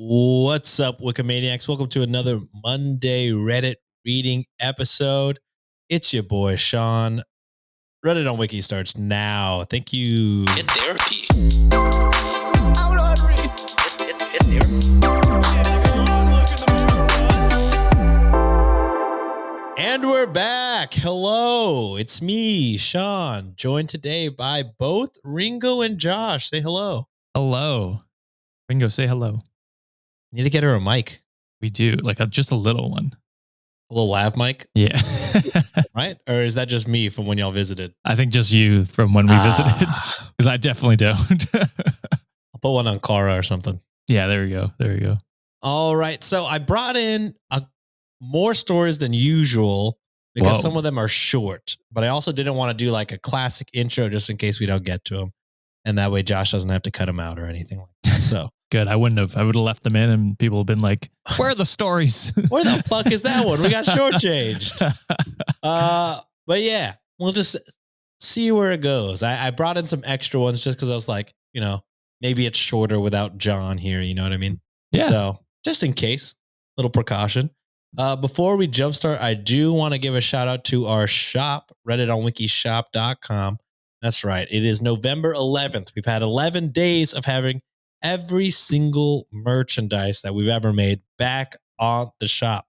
What's up, Wikimaniacs? Welcome to another Monday Reddit reading episode. It's your boy, Sean. Reddit on Wiki starts now. Thank you. Get therapy. I don't know how to read. Get therapy. And we're back. Hello. It's me, Sean, joined today by both Ringo and Josh. Say hello. Hello. Ringo, say hello. Need to get her a mic. We do, like just a little one. A little lav mic? Yeah. Right? Or is that just me from when y'all visited? I think just you from when we visited, because I definitely don't. I'll put one on Cara or something. Yeah, there we go. There we go. All right. So I brought in more stories than usual because some of them are short, but I also didn't want to do like a classic intro just in case we don't get to them. And that way Josh doesn't have to cut them out or anything like that. So good. I wouldn't have. I would have left them in and people have been like, where are the stories? Where the fuck is that one? We got shortchanged. But yeah, we'll just see where it goes. I brought in some extra ones just because I was like, maybe it's shorter without John here. You know what I mean? Yeah. So just in case, little precaution. Before we jumpstart, I do want to give a shout out to our shop, redditonwikishop.com. That's right. It is November 11th. We've had 11 days of having every single merchandise that we've ever made back on the shop.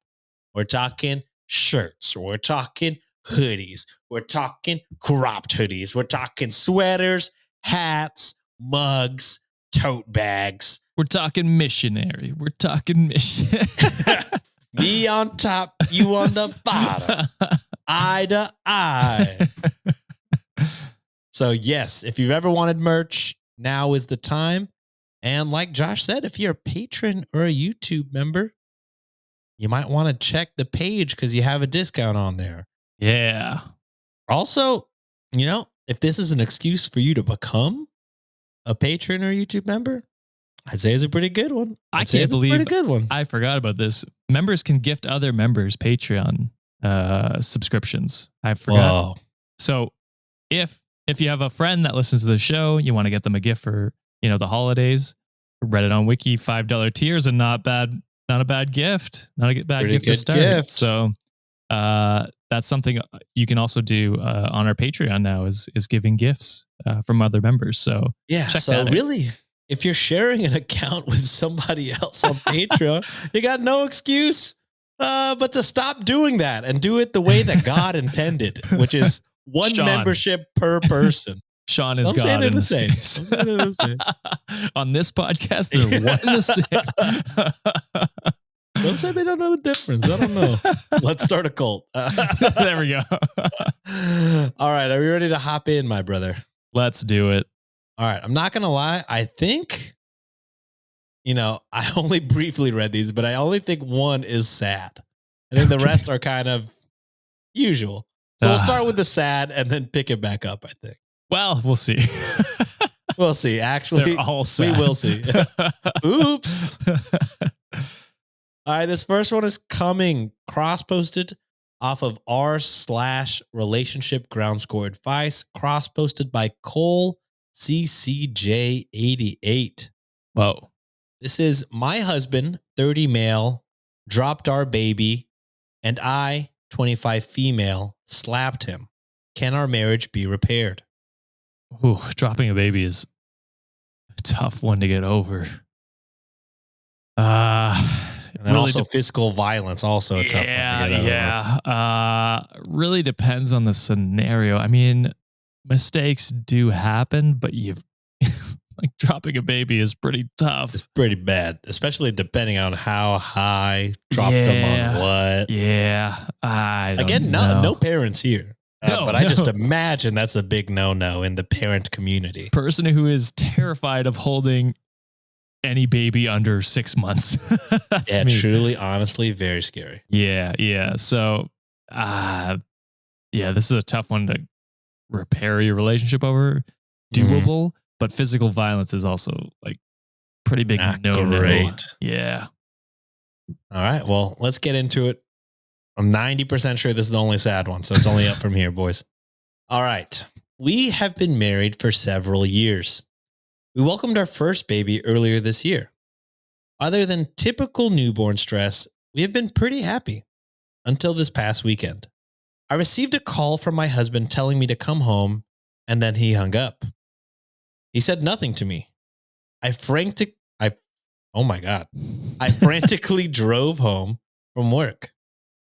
We're talking shirts. We're talking hoodies. We're talking cropped hoodies. We're talking sweaters, hats, mugs, tote bags. We're talking missionary. We're talking mission. Me on top, you on the bottom. Eye to eye. So yes, if you've ever wanted merch, now is the time. And like Josh said, if you're a patron or a YouTube member, you might want to check the page because you have a discount on there. Yeah. Also, if this is an excuse for you to become a patron or YouTube member, I'd say it's a pretty good one. I can't believe it's a pretty good one. I forgot about this. Members can gift other members Patreon subscriptions. I forgot. Whoa. So if you have a friend that listens to the show, you want to get them a gift for, the holidays, Reddit on Wiki, $5 tiers, and not a bad gift. Not a bad gift to start. Gift. So that's something you can also do on our Patreon now is giving gifts from other members. So yeah, so really, if you're sharing an account with somebody else on Patreon, you got no excuse but to stop doing that and do it the way that God intended, which is one membership per person. Sean is God. I'm saying the same. On this podcast, they're one and the same. Don't say they don't know the difference. I don't know. Let's start a cult. There we go. All right. Are we ready to hop in, my brother? Let's do it. All right. I'm not going to lie. I think, I only briefly read these, but I only think one is sad. I think the rest are kind of usual. So we'll start with the sad and then pick it back up, I think. Well, we'll see. We'll see. Actually, they're all sad. We will see. Oops. All right. This first one is coming cross-posted off of r/relationship ground score advice, cross-posted by Cole CCJ88. Whoa. This is my husband, 30 male, dropped our baby, and I, 25 female, slapped him. Can our marriage be repaired? Ooh, dropping a baby is a tough one to get over. And then really also physical violence, also a tough one to get over. Yeah. Really depends on the scenario. I mean, mistakes do happen, but like dropping a baby is pretty tough. It's pretty bad, especially depending on how high, dropped them on what. Yeah. Again, no parents here. But I just no. imagine that's a big no-no in the parent community. Person who is terrified of holding any baby under 6 months. That's me. Truly, honestly, very scary. Yeah. So, this is a tough one to repair your relationship over. Doable, but physical violence is also like pretty big no-no. Great. Yeah. All right. Well, let's get into it. I'm 90% sure this is the only sad one, so it's only up from here, boys. All right. We have been married for several years. We welcomed our first baby earlier this year. Other than typical newborn stress, we have been pretty happy until this past weekend. I received a call from my husband telling me to come home, and then he hung up. He said nothing to me. Oh my God. I frantically drove home from work.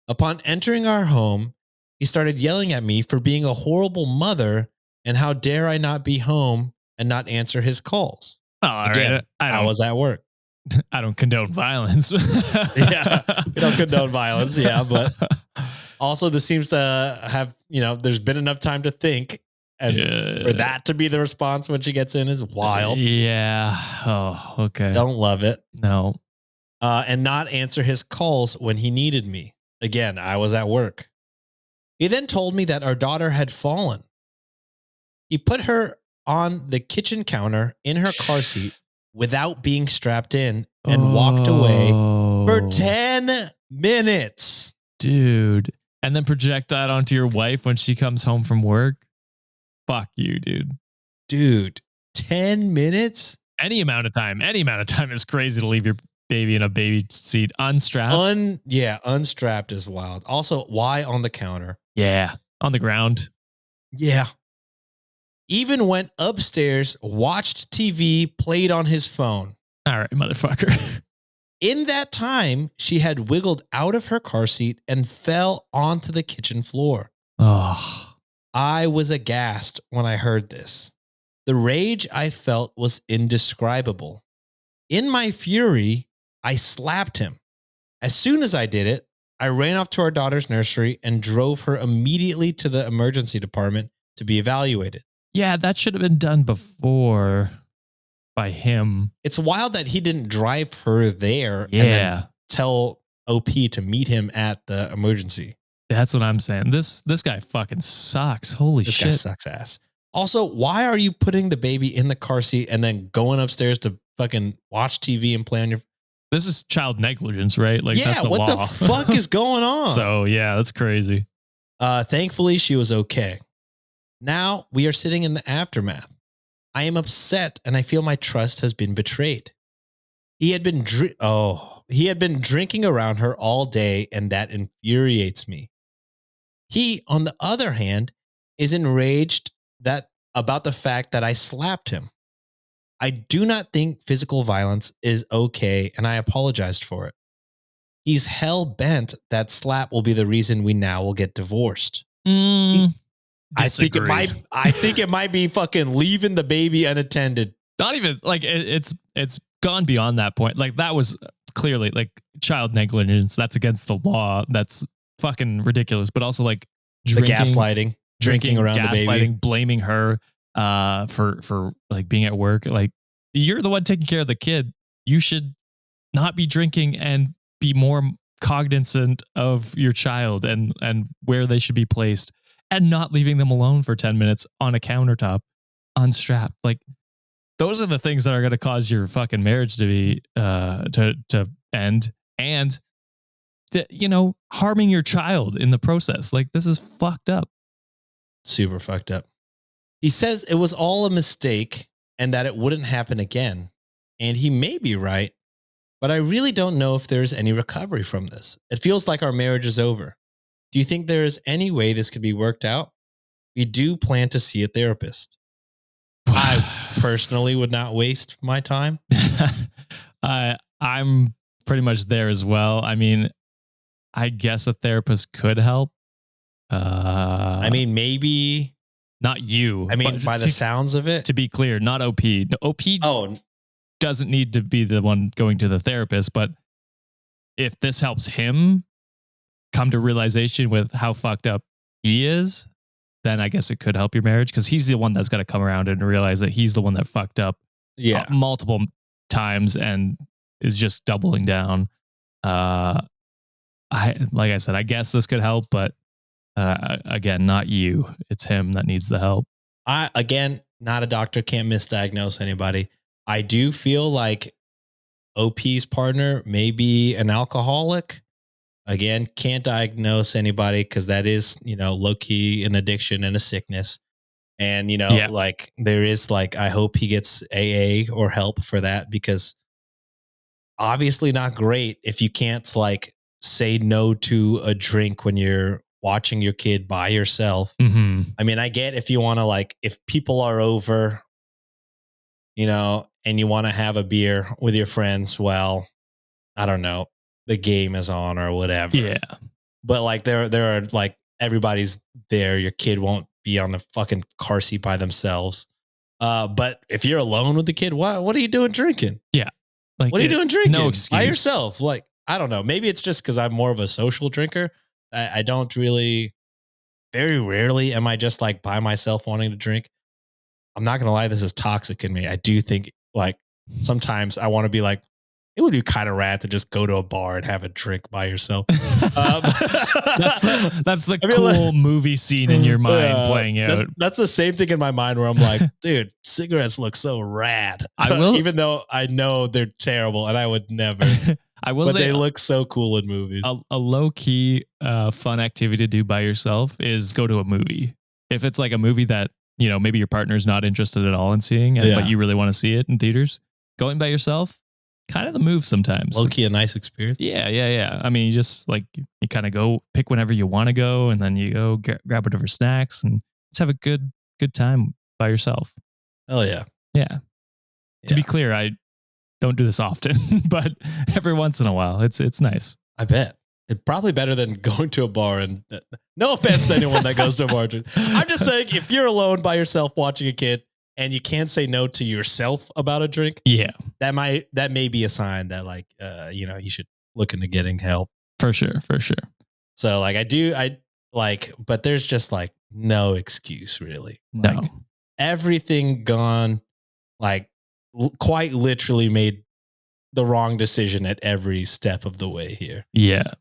Upon entering our home, he started yelling at me for being a horrible mother and how dare I not be home and not answer his calls. Oh, all Again, right. I was at work. I don't condone violence. Yeah, we don't condone violence. Yeah, but also this seems to have, there's been enough time to think, and for that to be the response when she gets in is wild. Yeah. Oh, okay. Don't love it. No. And not answer his calls when he needed me. Again, I was at work. He then told me that our daughter had fallen. He put her on the kitchen counter in her car seat without being strapped in and walked away for 10 minutes. Dude. And then project that onto your wife when she comes home from work. Fuck you, dude. Dude, 10 minutes? Any amount of time is crazy to leave your baby in a baby seat unstrapped. Unstrapped is wild. Also, why on the counter? Yeah, on the ground. Yeah. Even went upstairs, watched TV, played on his phone. All right, motherfucker. In that time, she had wiggled out of her car seat and fell onto the kitchen floor. Oh. I was aghast when I heard this. The rage I felt was indescribable. In my fury, I slapped him. As soon as I did it, I ran off to our daughter's nursery and drove her immediately to the emergency department to be evaluated. Yeah, that should have been done before by him. It's wild that he didn't drive her there and then tell OP to meet him at the emergency. That's what I'm saying. This guy fucking sucks. Holy shit. This guy sucks ass. Also, why are you putting the baby in the car seat and then going upstairs to fucking watch TV and play on your... This is child negligence, right? Like, that's the what law. the fuck is going on? So, yeah, that's crazy. Thankfully, she was okay. Now we are sitting in the aftermath. I am upset and I feel my trust has been betrayed. He had been drinking around her all day, and that infuriates me. He, on the other hand, is enraged about the fact that I slapped him. I do not think physical violence is okay, and I apologized for it. He's hell bent that slap will be the reason we now will get divorced. I think it might be fucking leaving the baby unattended. Not even like it's gone beyond that point. Like, that was clearly like child negligence. That's against the law. That's fucking ridiculous. But also like gaslighting, drinking around the baby, blaming her for like being at work. Like, you're the one taking care of the kid. You should not be drinking and be more cognizant of your child and where they should be placed, and not leaving them alone for 10 minutes on a countertop unstrapped. Like, those are the things that are going to cause your fucking marriage to be to end, and harming your child in the process. Like, this is fucked up. Super fucked up. He says it was all a mistake and that it wouldn't happen again. And he may be right, but I really don't know if there's any recovery from this. It feels like our marriage is over. Do you think there is any way this could be worked out? We do plan to see a therapist. I personally would not waste my time. I'm pretty much there as well. I mean, I guess a therapist could help. I mean, maybe not you. I mean, by the sounds of it, to be clear, not OP. OP doesn't need to be the one going to the therapist, but if this helps him come to realization with how fucked up he is, then I guess it could help your marriage, because he's the one that's got to come around and realize that he's the one that fucked up multiple times and is just doubling down. Like I said, I guess this could help, but again, not you. It's him that needs the help. Again, not a doctor, can't misdiagnose anybody. I do feel like OP's partner may be an alcoholic. Again, can't diagnose anybody because that is, low-key an addiction and a sickness. And, like there is like, I hope he gets AA or help for that, because obviously not great if you can't like say no to a drink when you're watching your kid by yourself. Mm-hmm. I mean, I get if you want to like, if people are over, and you want to have a beer with your friends, well, I don't know, the game is on or whatever. Yeah. But like there are like everybody's there. Your kid won't be on the fucking car seat by themselves. But if you're alone with the kid, what are you doing drinking? Yeah. Like, what are you doing drinking? No excuse. By yourself? Like, I don't know. Maybe it's just because I'm more of a social drinker. I don't really, very rarely am I just like by myself wanting to drink. I'm not going to lie. This is toxic in me. I do think like sometimes I want to be like, it would be kind of rad to just go to a bar and have a drink by yourself. That's the cool movie scene in your mind playing out. That's the same thing in my mind where I'm like, dude, cigarettes look so rad. I will, even though I know they're terrible and I would never. I will but say they look so cool in movies. A low key fun activity to do by yourself is go to a movie. If it's like a movie that maybe your partner's not interested at all in seeing, but you really want to see it in theaters, going by yourself. Kind of the move sometimes. Low key, a nice experience. Yeah. I mean, you just like you kind of go pick whenever you want to go, and then you go grab whatever snacks and just have a good time by yourself. Oh yeah. To be clear, I don't do this often, but every once in a while, it's nice. I bet it's probably better than going to a bar. And no offense to anyone that goes to a bar. I'm just saying, if you're alone by yourself watching a kid, and you can't say no to yourself about a drink, that may be a sign that like you should look into getting help. For sure. So like but there's just like no excuse really. No. Like, everything gone, like quite literally made the wrong decision at every step of the way here. Yeah.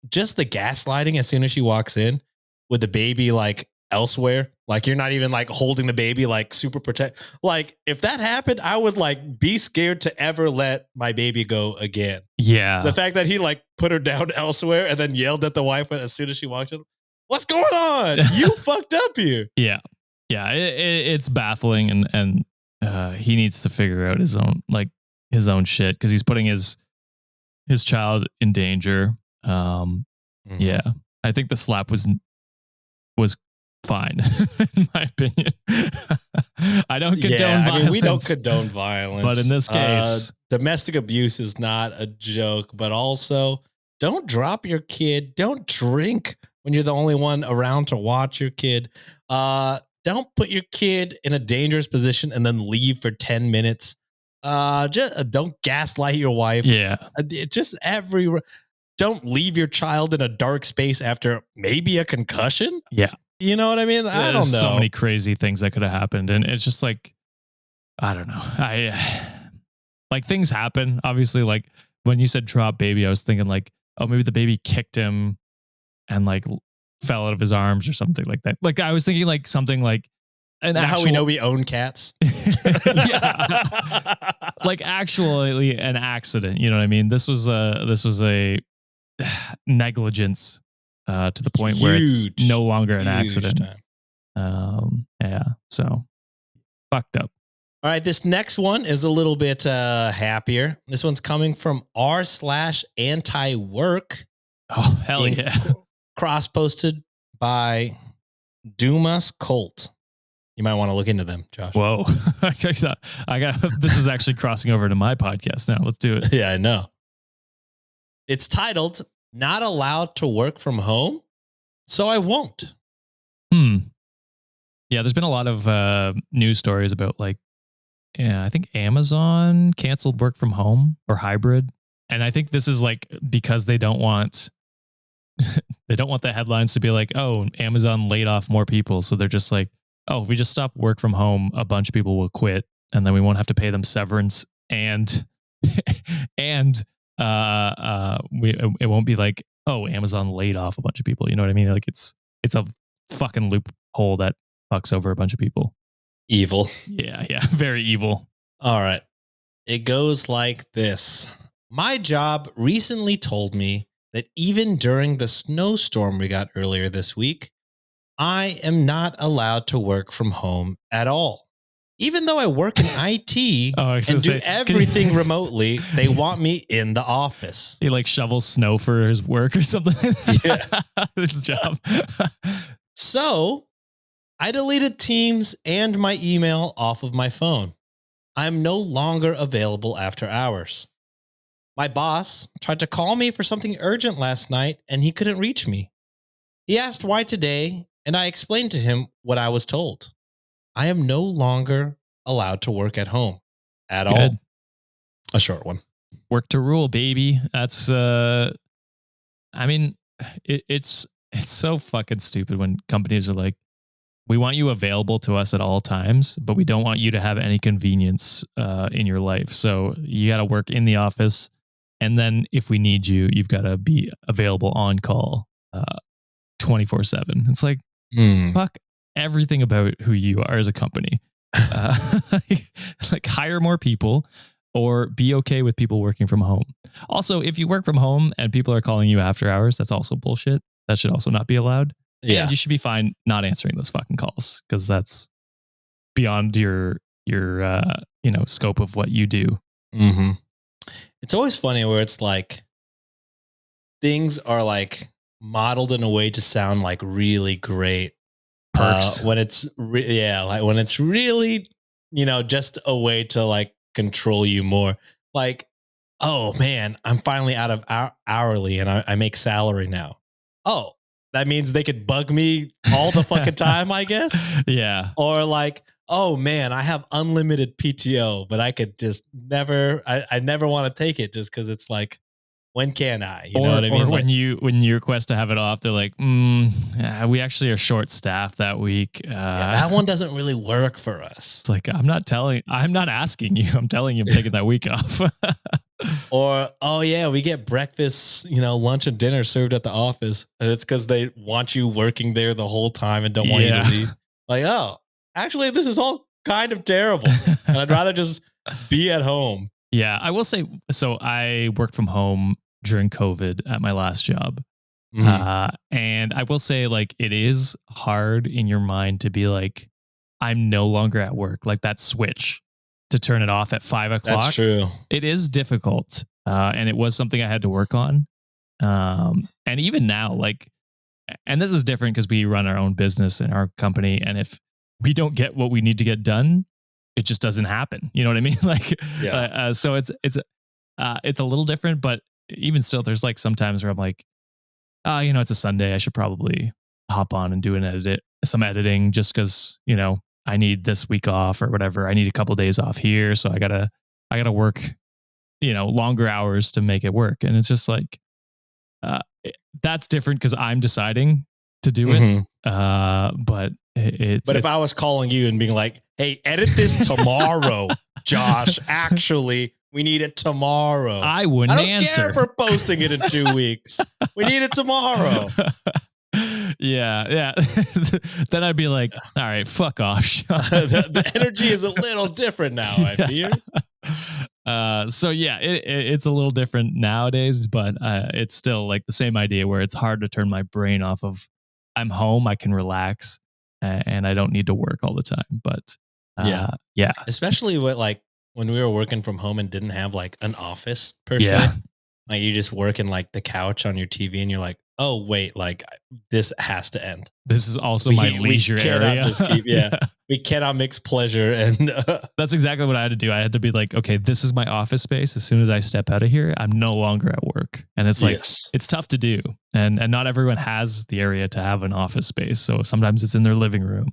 Just the gaslighting as soon as she walks in with the baby like elsewhere, like you're not even like holding the baby like super protect. Like if that happened, I would like be scared to ever let my baby go again. Yeah. The fact that he like put her down elsewhere and then yelled at the wife as soon as she walked in, what's going on? You fucked up here. Yeah. It's baffling, and he needs to figure out his own shit because he's putting his child in danger. Yeah, I think the slap was fine, in my opinion. I don't condone violence. I mean, we don't condone violence. But in this case, domestic abuse is not a joke, but also don't drop your kid. Don't drink when you're the only one around to watch your kid. Don't put your kid in a dangerous position and then leave for 10 minutes. Just don't gaslight your wife. Yeah. Don't leave your child in a dark space after maybe a concussion. Yeah. You know what I mean? I don't know. So many crazy things that could have happened. And it's just like, I don't know. Like things happen. Obviously, like when you said drop baby, I was thinking like, oh, maybe the baby kicked him and like fell out of his arms or something like that. Like I was thinking like something like how we know we own cats. Yeah. Like actually an accident. You know what I mean? This was a negligence. To the point where it's no longer an accident. Yeah. So fucked up. All right. This next one is a little bit happier. This one's coming from r/anti-work. Oh, hell yeah. Cross posted by Dumas Colt. You might want to look into them, Josh. Whoa. I got this is actually crossing over to my podcast now. Let's do it. Yeah, I know. It's titled "Not Allowed to Work from Home, So I Won't." Yeah, there's been a lot of news stories about like, I think Amazon canceled work from home or hybrid. And I think this is like because they don't want the headlines to be like, oh, Amazon laid off more people. So they're just like, oh, if we just stop work from home, a bunch of people will quit and then we won't have to pay them severance and it won't be like, oh, Amazon laid off a bunch of people. You know what I mean? Like it's a fucking loophole that fucks over a bunch of people. Evil. Yeah. Very evil. All right. It goes like this. My job recently told me that even during the snowstorm we got earlier this week, I am not allowed to work from home at all. even though I work in IT and do everything remotely, they want me in the office. He like shovels snow for his work or something. Yeah. His job. So I deleted Teams and my email off of my phone. I'm no longer available after hours. My boss tried to call me for something urgent last night and he couldn't reach me. He asked why today, and I explained to him what I was told. I am no longer allowed to work at home at all. A short one. Work to rule, baby. That's I mean, it's so fucking stupid when companies are like, we want you available to us at all times, but we don't want you to have any convenience in your life. So you got to work in the office. And then if we need you, you've got to be available on call 24/7. It's like, fuck everything about who you are as a company. Like hire more people or be okay with people working from home. Also, if you work from home and people are calling you after hours, that's also bullshit. That should also not be allowed. Yeah. And you should be fine not answering those fucking calls because that's beyond your scope of what you do. Mm-hmm. It's always funny where it's like things are like modeled in a way to sound like really great. Perks. When it's like when it's really, just a way to like control you more. Like, oh man, I'm finally out of hourly and I make salary now. Oh, that means they could bug me all the fucking time, I guess. Yeah. Or like, oh man, I have unlimited PTO, but I could just never, I never want to take it just because it's like, when can I? You know what I mean? Or when you request to have it off, they're like, we actually are short staffed that week. That one doesn't really work for us. It's like, I'm not asking you. I'm telling you I'm taking that week off. Or, oh yeah, we get breakfast, lunch and dinner served at the office. And it's because they want you working there the whole time and don't want you to leave. Like, oh, actually, this is all kind of terrible. And I'd rather just be at home. Yeah, I will say, so I worked from home during COVID at my last job. And I will say, like, it is hard in your mind to be like, I'm no longer at work. Like that switch to turn it off at 5 o'clock. That's true. It is difficult. And it was something I had to work on. And even now, like, and this is different because we run our own business in our company. And if we don't get what we need to get done, it just doesn't happen. You know what I mean? Like, so it's a little different, but even still, there's like sometimes where I'm like, it's a Sunday. I should probably hop on and do some editing just because, I need this week off or whatever. I need a couple of days off here. So I gotta work, longer hours to make it work. And it's just like, that's different because I'm deciding to do it. But if I was calling you and being like, hey, edit this tomorrow, Josh, actually, we need it tomorrow. I wouldn't answer. I don't care for posting it in 2 weeks. We need it tomorrow. Yeah. Then I'd be like, all right, fuck off. the energy is a little different now, I fear. So yeah, it's a little different nowadays, but it's still like the same idea where it's hard to turn my brain off of I'm home, I can relax, and I don't need to work all the time. But yeah, especially when we were working from home and didn't have like an office per se. Like you just work in like the couch on your TV and you're like, oh wait, like this has to end. This is also my leisure area. We cannot mix pleasure and that's exactly what I had to do. I had to be like, okay, this is my office space. As soon as I step out of here, I'm no longer at work. And it's like, it's tough to do. And not everyone has the area to have an office space. So sometimes it's in their living room.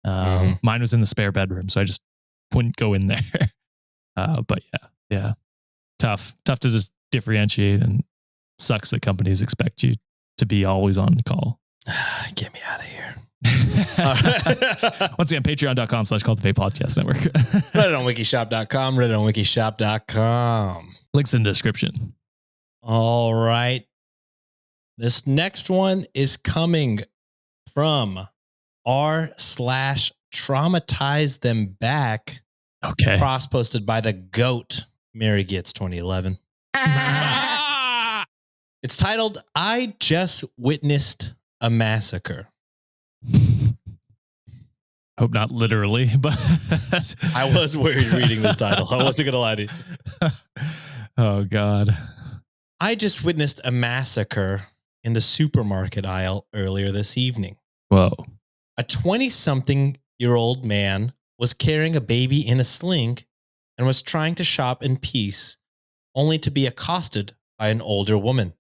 Mine was in the spare bedroom. So I just wouldn't go in there. But yeah, tough to just differentiate, and sucks that companies expect you to be always on call. Get me out of here. Once again, patreon.com/cultivate podcast network. Reddit on wikishop.com, Reddit on wikishop.com. Links in the description. All right. This next one is coming from r/traumatize them back. Okay. Cross posted by the GOAT, Mary Gitz 2011. It's titled, I Just Witnessed a Massacre. Hope not literally, but I was worried reading this title. I wasn't going to lie to you. Oh, God. I just witnessed a massacre in the supermarket aisle earlier this evening. Whoa. A 20-something-year-old man was carrying a baby in a sling and was trying to shop in peace, only to be accosted by an older woman.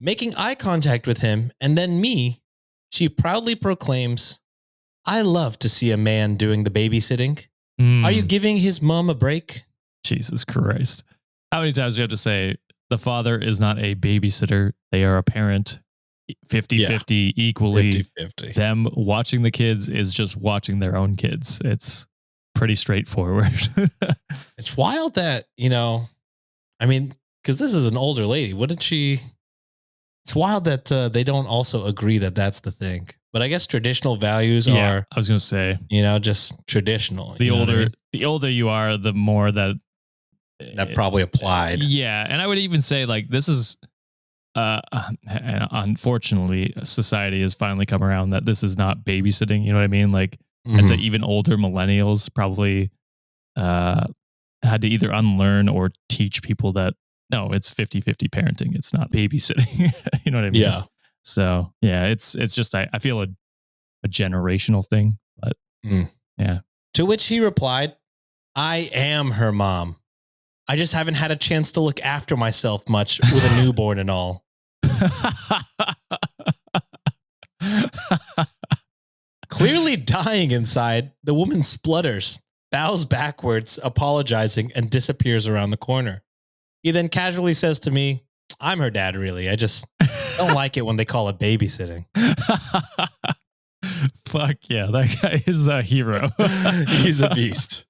Making eye contact with him and then me, she proudly proclaims, "I love to see a man doing the babysitting. Are you giving his mom a break?" Jesus Christ. How many times do we have to say the father is not a babysitter? They are a parent, 50-50 equally. 50-50. Them watching the kids is just watching their own kids. It's pretty straightforward. It's wild that, I mean, because this is an older lady. Wouldn't she? It's wild that they don't also agree that that's the thing. But I guess traditional values are, I was going to say, just traditional. the older you are, the more that probably applied. Yeah. And I would even say, like, this is, unfortunately, society has finally come around that this is not babysitting. You know what I mean? Like, I'd say even older millennials probably had to either unlearn or teach people that, no, it's 50-50 parenting. It's not babysitting. You know what I mean? Yeah. So, yeah, it's just, I feel a generational thing. But, yeah. To which he replied, "I am her mom. I just haven't had a chance to look after myself much with a newborn and all." Clearly dying inside, the woman splutters, bows backwards, apologizing, and disappears around the corner. He then casually says to me, "I'm her dad, really. I just don't like it when they call it babysitting." Fuck yeah, that guy is a hero. He's a beast.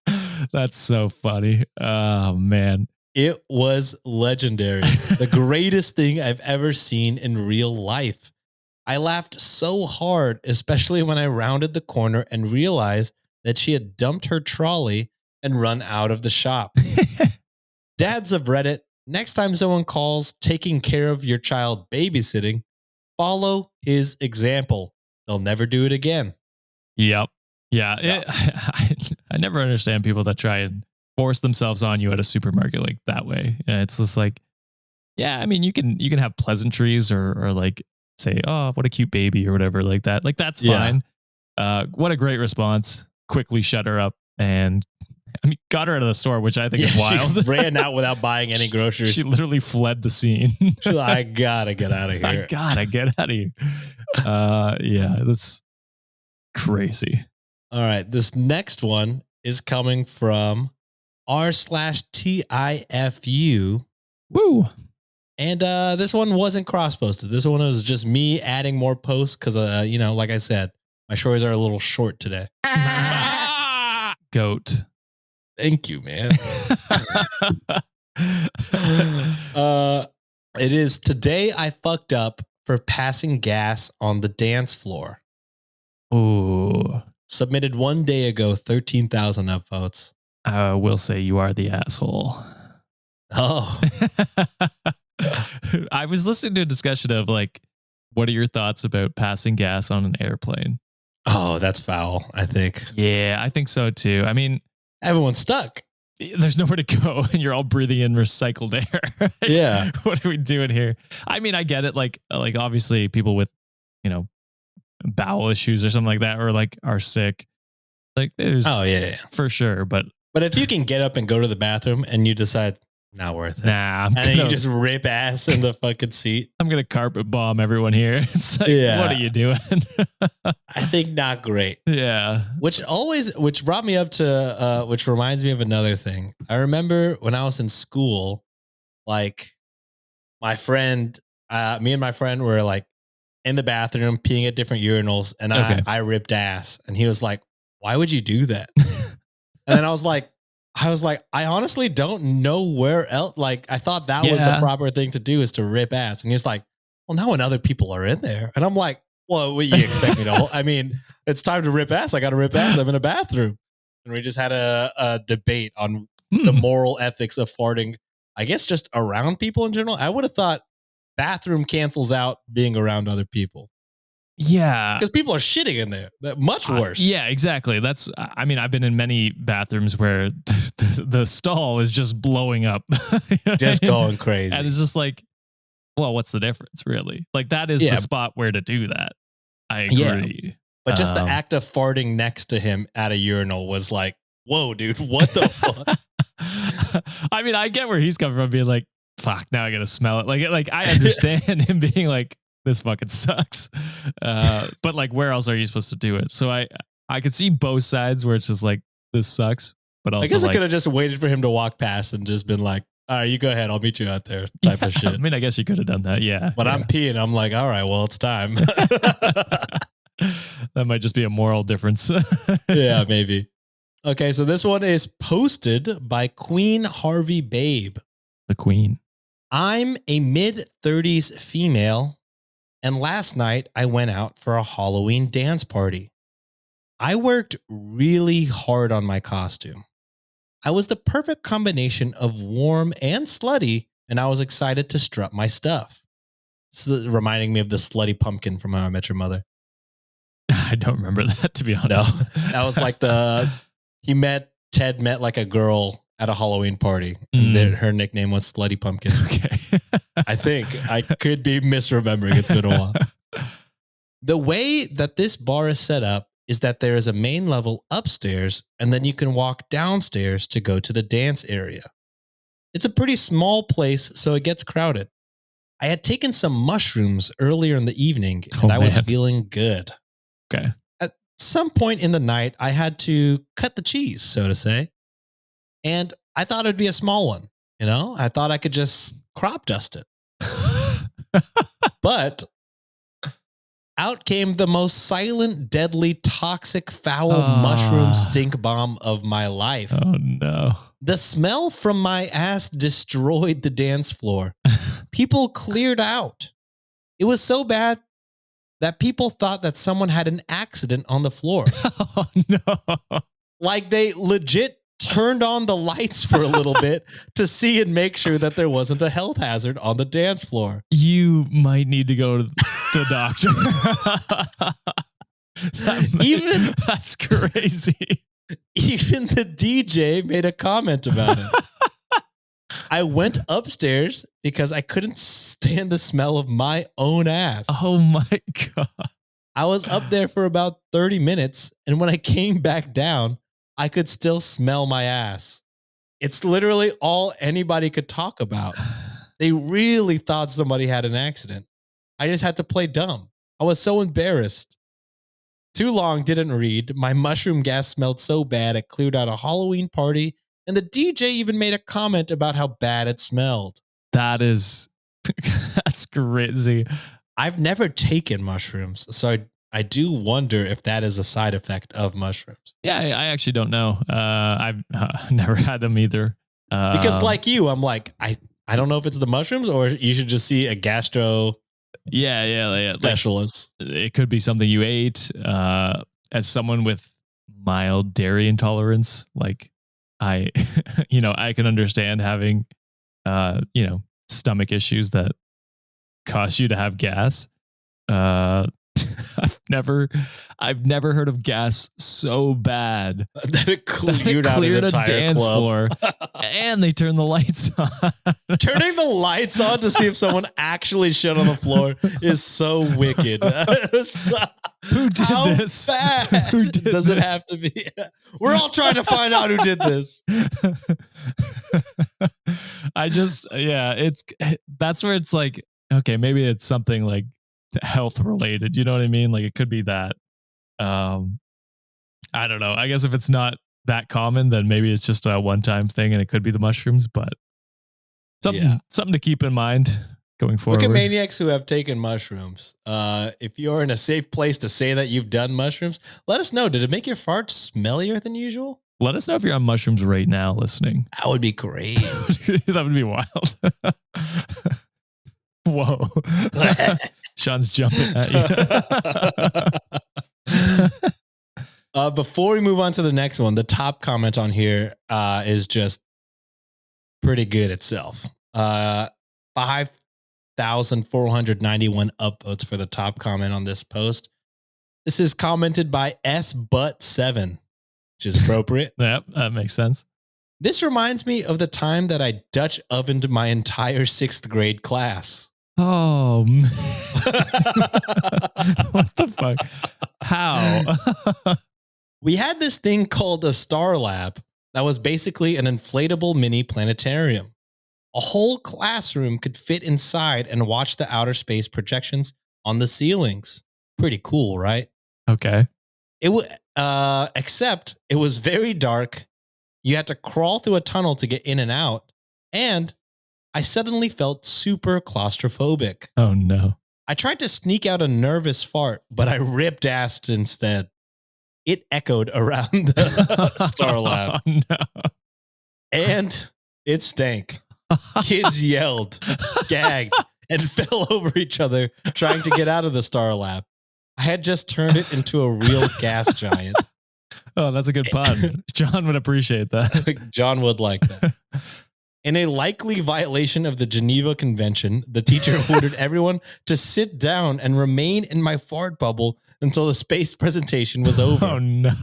That's so funny. Oh, man. It was legendary. The greatest thing I've ever seen in real life. I laughed so hard, especially when I rounded the corner and realized that she had dumped her trolley and run out of the shop. Dads of Reddit, next time someone calls taking care of your child babysitting, follow his example. They'll never do it again. Yep. Yeah. I never understand people that try and force themselves on you at a supermarket like that way. It's just like, yeah, I mean, you can have pleasantries or like say, "Oh, what a cute baby," or whatever like that. Like, that's fine. What a great response. Quickly shut her up and got her out of the store, which I think is wild. She ran out without buying any groceries. She literally fled the scene. She's like, "I gotta get out of here. I gotta get out of here." Yeah, that's crazy. All right. This next one is coming from r/TIFU. Woo. And this one wasn't cross-posted. This one was just me adding more posts because, like I said, my stories are a little short today. Goat. Thank you, man. It is "Today I fucked up for passing gas on the dance floor." Ooh. Submitted 1 day ago, 13,000 upvotes. I will say you are the asshole. Oh. I was listening to a discussion of like, what are your thoughts about passing gas on an airplane? Oh, that's foul, I think. Yeah, I think so too. I mean, everyone's stuck. There's nowhere to go and you're all breathing in recycled air. Yeah. What are we doing here? I mean, I get it. Like obviously people with, bowel issues or something like that, or like are sick. Like there's, for sure. But if you can get up and go to the bathroom and you decide, not worth it. Nah. And then you just rip ass in the fucking seat. I'm going to carpet bomb everyone here. It's like, what are you doing? I think not great. Yeah. Which brought me up to, which reminds me of another thing. I remember when I was in school, like my friend, me and my friend were like in the bathroom peeing at different urinals, and I ripped ass, and he was like, "Why would you do that?" And then I was like, I honestly don't know where else. Like, I thought that was the proper thing to do, is to rip ass. And he was like, "Well, now when other people are in there," and I'm like, "Well, what you expect me to? I mean, it's time to rip ass. I got to rip ass. I'm in a bathroom." And we just had a debate on the moral ethics of farting. I guess just around people in general. I would have thought bathroom cancels out being around other people. Yeah. Because people are shitting in there. Much worse. Yeah, exactly. I mean, I've been in many bathrooms where the stall is just blowing up. Just going crazy. And it's just like, well, what's the difference, really? Like, that is the spot where to do that. I agree. Yeah. But just the act of farting next to him at a urinal was like, whoa, dude, what the fuck? I mean, I get where he's coming from, being like, fuck, now I gotta smell it. Like I understand him being like, this fucking sucks. But like, where else are you supposed to do it? So I could see both sides where it's just like, this sucks. But also, I guess I could have just waited for him to walk past and just been like, all right, you go ahead. I'll meet you out there type of shit. I mean, I guess you could have done that. Yeah. But I'm peeing. I'm like, all right, well, it's time. That might just be a moral difference. Yeah, maybe. Okay, so this one is posted by Queen Harvey Babe. The Queen. I'm a mid-30s female, and last night I went out for a Halloween dance party. I worked really hard on my costume. I was the perfect combination of warm and slutty, and I was excited to strut my stuff. It's reminding me of the slutty pumpkin from How I Met Your Mother. I don't remember that, to be honest. No, that was like Ted met like a girl at a Halloween party, and her nickname was Slutty Pumpkin. Okay. I think I could be misremembering. It's been a while. The way that this bar is set up is that there is a main level upstairs, and then you can walk downstairs to go to the dance area. It's a pretty small place, so it gets crowded. I had taken some mushrooms earlier in the evening, and I was feeling good. Okay. At some point in the night, I had to cut the cheese, so to say. And I thought it'd be a small one. You know, I thought I could just crop dust it. But out came the most silent, deadly, toxic, foul mushroom stink bomb of my life. Oh, no. The smell from my ass destroyed the dance floor. People cleared out. It was so bad that people thought that someone had an accident on the floor. Oh, no. Like they legit turned on the lights for a little bit to see and make sure that there wasn't a health hazard on the dance floor. You might need to go to the doctor. That's crazy. Even the DJ made a comment about it. I went upstairs because I couldn't stand the smell of my own ass. Oh my God. I was up there for about 30 minutes, and when I came back down, I could still smell my ass. It's literally all anybody could talk about. They really thought somebody had an accident. I just had to play dumb. I was so embarrassed. Too long didn't read. My mushroom gas smelled so bad it cleared out a Halloween party, and the DJ even made a comment about how bad it smelled. That's crazy. I've never taken mushrooms, so I do wonder if that is a side effect of mushrooms. Yeah, I actually don't know. I've never had them either. Because like you, I'm like, I don't know if it's the mushrooms or you should just see a gastro specialist. Like, it could be something you ate. As someone with mild dairy intolerance, like I can understand having, stomach issues that cause you to have gas. I've never heard of gas so bad that it cleared out an entire dance club. floor, and they turned the lights on. Turning the lights on to see if someone actually shit on the floor is so wicked. Who did this? Bad who did does this? It have to be? We're all trying to find out who did this. That's where it's like, okay, maybe it's something like health related, you know what I mean? Like it could be that. I don't know. I guess if it's not that common, then maybe it's just a one-time thing and it could be the mushrooms, but something to keep in mind going forward. Look at maniacs who have taken mushrooms. If you're in a safe place to say that you've done mushrooms, let us know. Did it make your farts smellier than usual? Let us know if you're on mushrooms right now listening. That would be great. That would be wild. Whoa. Sean's jumping at you. Before we move on to the next one, the top comment on here is just pretty good itself. 5,000 1,491 upvotes for the top comment on this post. This is commented by SButt7, which is appropriate. Yep, that makes sense. This reminds me of the time that I Dutch ovened my entire 6th grade class. Oh, man. What the fuck? How? We had this thing called a Star Lab that was basically an inflatable mini planetarium. A whole classroom could fit inside and watch the outer space projections on the ceilings. Pretty cool, right? Okay. Except it was very dark. You had to crawl through a tunnel to get in and out. And I suddenly felt super claustrophobic. Oh, no. I tried to sneak out a nervous fart, but I ripped ass instead. It echoed around the Star Lab. Oh, no. And it stank. Kids yelled, gagged, and fell over each other trying to get out of the Star Lab. I had just turned it into a real gas giant. Oh, that's a good pun. John would appreciate that. John would like that. In a likely violation of the Geneva Convention, the teacher ordered everyone to sit down and remain in my fart bubble until the space presentation was over. Oh, no.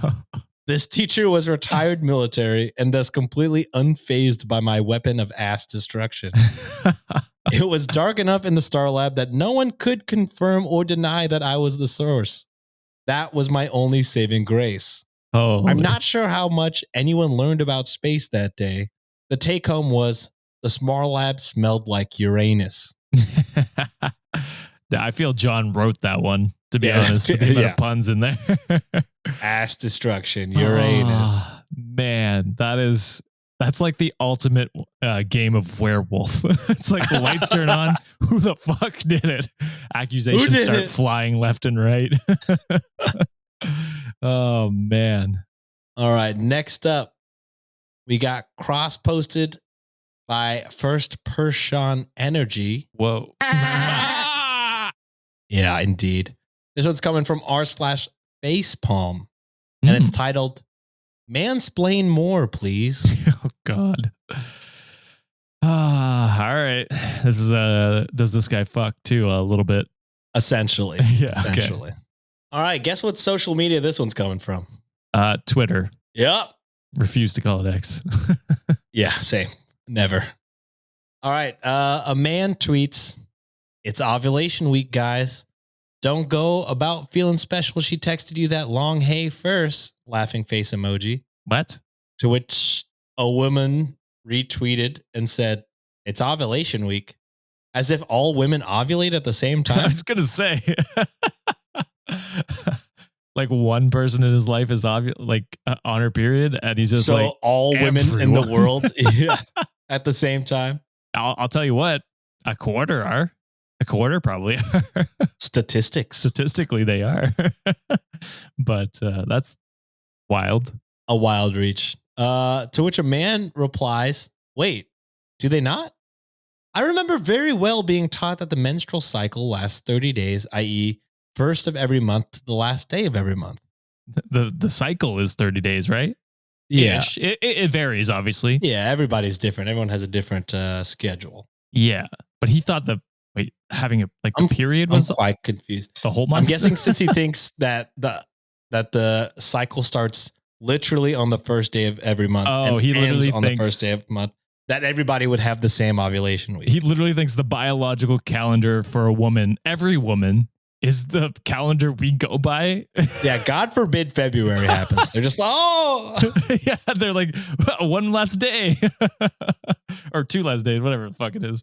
This teacher was retired military and thus completely unfazed by my weapon of ass destruction. It was dark enough in the Star Lab that no one could confirm or deny that I was the source. That was my only saving grace. Oh, I'm not sure how much anyone learned about space that day. The take home was the Smart Lab smelled like Uranus. I feel John wrote that one, to be honest, with the amount of puns in there. Ass destruction, Uranus. Oh, man, that's like the ultimate game of werewolf. It's like the lights turn on. Who the fuck did it? Accusations start flying left and right. Oh, man. All right. Next up, we got cross posted by First Person Energy. Whoa. Yeah, indeed. This one's coming from r/facepalm, and it's titled Mansplain More, Please. Oh, God. All right. This is does this guy fuck too a little bit? Essentially. Yeah. Essentially. Okay. All right. Guess what social media this one's coming from? Twitter. Yep. Refuse to call it X. Yeah, same. Never. All right. A man tweets, "It's ovulation week, guys. Don't go about feeling special. She texted you that long hey first," laughing face emoji. What? To which a woman retweeted and said, "It's ovulation week." As if all women ovulate at the same time. I was going to say. Like one person in his life is on her period, and he's just so like all women in the world at the same time. I'll tell you what, a quarter probably are. Statistically they are. But that's wild. A wild reach. To which a man replies, "Wait, do they not? I remember very well being taught that the menstrual cycle lasts 30 days, i.e. first of every month to the last day of every month." The cycle is 30 days, right? Yeah. It varies, obviously. Yeah, everybody's different. Everyone has a different schedule. Yeah. But he thought having a period was quite confused. The whole month. I'm guessing since he thinks that the cycle starts literally on the first day of every month. Oh, he literally on the first day of the month. That everybody would have the same ovulation week. He literally thinks the biological calendar for a woman, every woman, is the calendar we go by. Yeah, God forbid February happens. They're just like, oh. Yeah, they're like, well, one last day. Or two last days, whatever the fuck it is.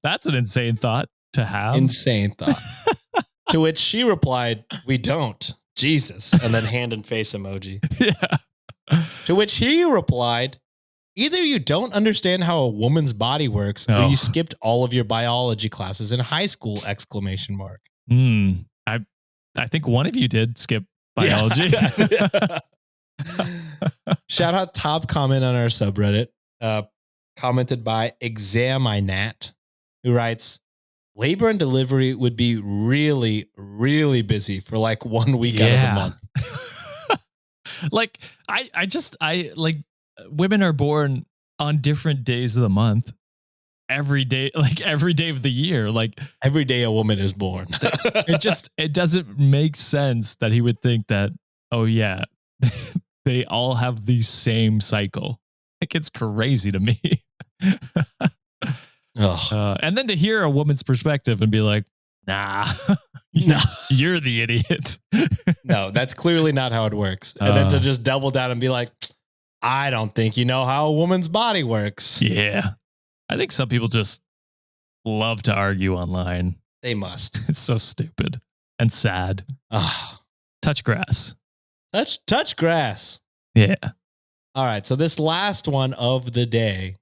That's an insane thought to have. Insane thought. To which she replied, "We don't. Jesus." And then hand and face emoji. Yeah. To which he replied, "Either you don't understand how a woman's body works, or you skipped all of your biology classes in high school!" ! I think one of you did skip biology. Yeah. Shout out top comment on our subreddit, commented by Examinat, who writes, "Labor and delivery would be really, really busy for like 1 week out of the month." I women are born on different days of the month. every day, like every day of the year. Like Every day a woman is born. it doesn't make sense that he would think that, oh yeah, they all have the same cycle. Like it's crazy to me. And then to hear a woman's perspective and be like, nah, No. you're the idiot. No, that's clearly not how it works. And then to just double down and be like, I don't think you know how a woman's body works. Yeah. I think some people just love to argue online. They must. It's so stupid and sad. Touch grass. Touch grass. Yeah. All right. So this last one of the day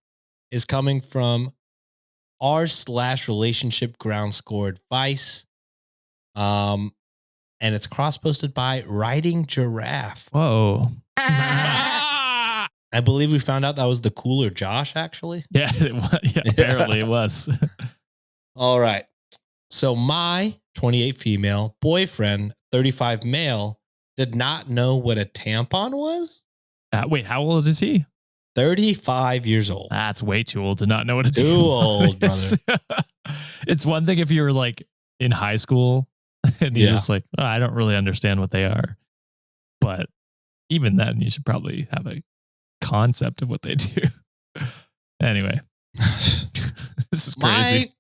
is coming from r/relationship ground score advice. And it's cross-posted by Riding Giraffe. Whoa. I believe we found out that was the cooler Josh, actually. Yeah, apparently it was. All right. So my 28 female boyfriend, 35 male, did not know what a tampon was. Wait, how old is he? 35 years old. That's way too old to not know what a Too tampon old, is. brother. It's one thing if you're like in high school and you're just like, oh, I don't really understand what they are. But even then, you should probably have a concept of what they do. Anyway, this is crazy. My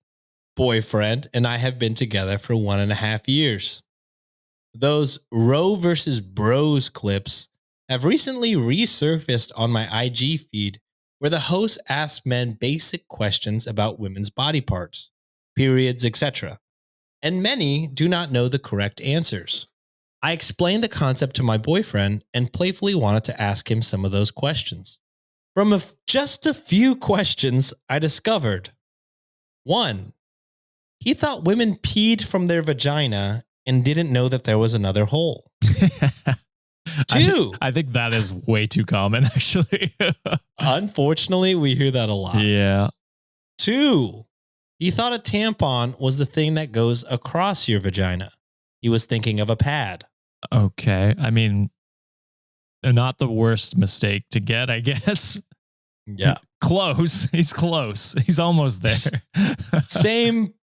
boyfriend and I have been together for 1.5 years. Those Roe versus Bros clips have recently resurfaced on my IG feed where the host asks men basic questions about women's body parts, periods, etc. And many do not know the correct answers. I explained the concept to my boyfriend and playfully wanted to ask him some of those questions. From just a few questions, I discovered 1. He thought women peed from their vagina and didn't know that there was another hole. 2. I think that is way too common, actually. Unfortunately, we hear that a lot. Yeah. 2. He thought a tampon was the thing that goes across your vagina. He was thinking of a pad. Okay. I mean, not the worst mistake to get, I guess. Yeah. Close. He's close. He's almost there. Same